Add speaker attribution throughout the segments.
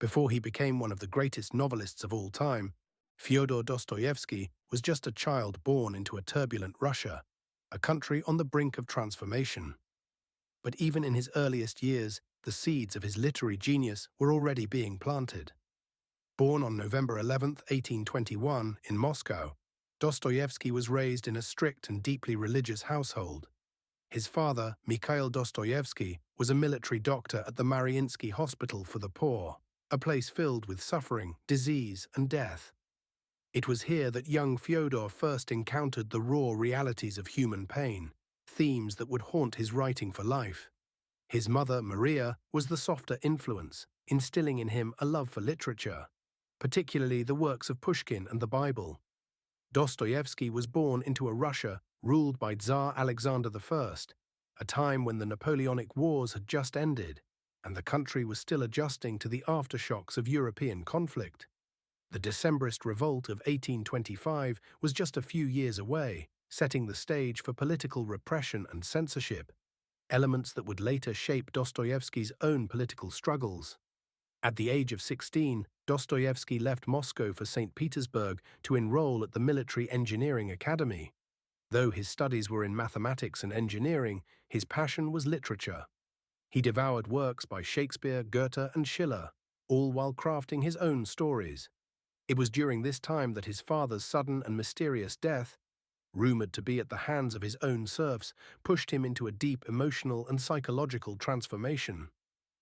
Speaker 1: Before he became one of the greatest novelists of all time, Fyodor Dostoyevsky was just a child born into a turbulent Russia, a country on the brink of transformation. But even in his earliest years, the seeds of his literary genius were already being planted. Born on November 11, 1821, in Moscow, Dostoyevsky was raised in a strict and deeply religious household. His father, Mikhail Dostoyevsky, was a military doctor at the Mariinsky Hospital for the Poor, a place filled with suffering, disease, and death. It was here that young Fyodor first encountered the raw realities of human pain, themes that would haunt his writing for life. His mother, Maria, was the softer influence, instilling in him a love for literature, particularly the works of Pushkin and the Bible. Dostoyevsky was born into a Russia ruled by Tsar Alexander I, a time when the Napoleonic Wars had just ended, and the country was still adjusting to the aftershocks of European conflict. The Decembrist Revolt of 1825 was just a few years away, setting the stage for political repression and censorship, elements that would later shape Dostoyevsky's own political struggles. At the age of 16, Dostoyevsky left Moscow for St. Petersburg to enroll at the Military Engineering Academy. Though his studies were in mathematics and engineering, his passion was literature. He devoured works by Shakespeare, Goethe, and Schiller, all while crafting his own stories. It was during this time that his father's sudden and mysterious death, rumored to be at the hands of his own serfs, pushed him into a deep emotional and psychological transformation.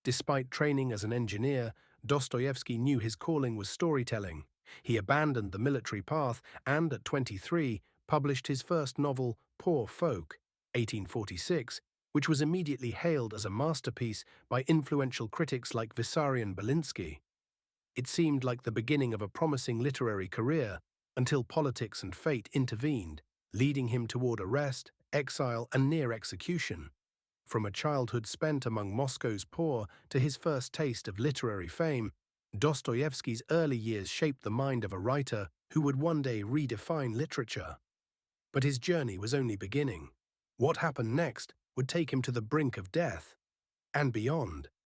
Speaker 1: Despite training as an engineer, Dostoyevsky knew his calling was storytelling. He abandoned the military path and, at 23, published his first novel, Poor Folk, 1846, which was immediately hailed as a masterpiece by influential critics like Vissarion Belinsky. It seemed like the beginning of a promising literary career until politics and fate intervened, leading him toward arrest, exile, and near execution. From a childhood spent among Moscow's poor to his first taste of literary fame, Dostoyevsky's early years shaped the mind of a writer who would one day redefine literature. But his journey was only beginning. What happened next would take him to the brink of death and beyond.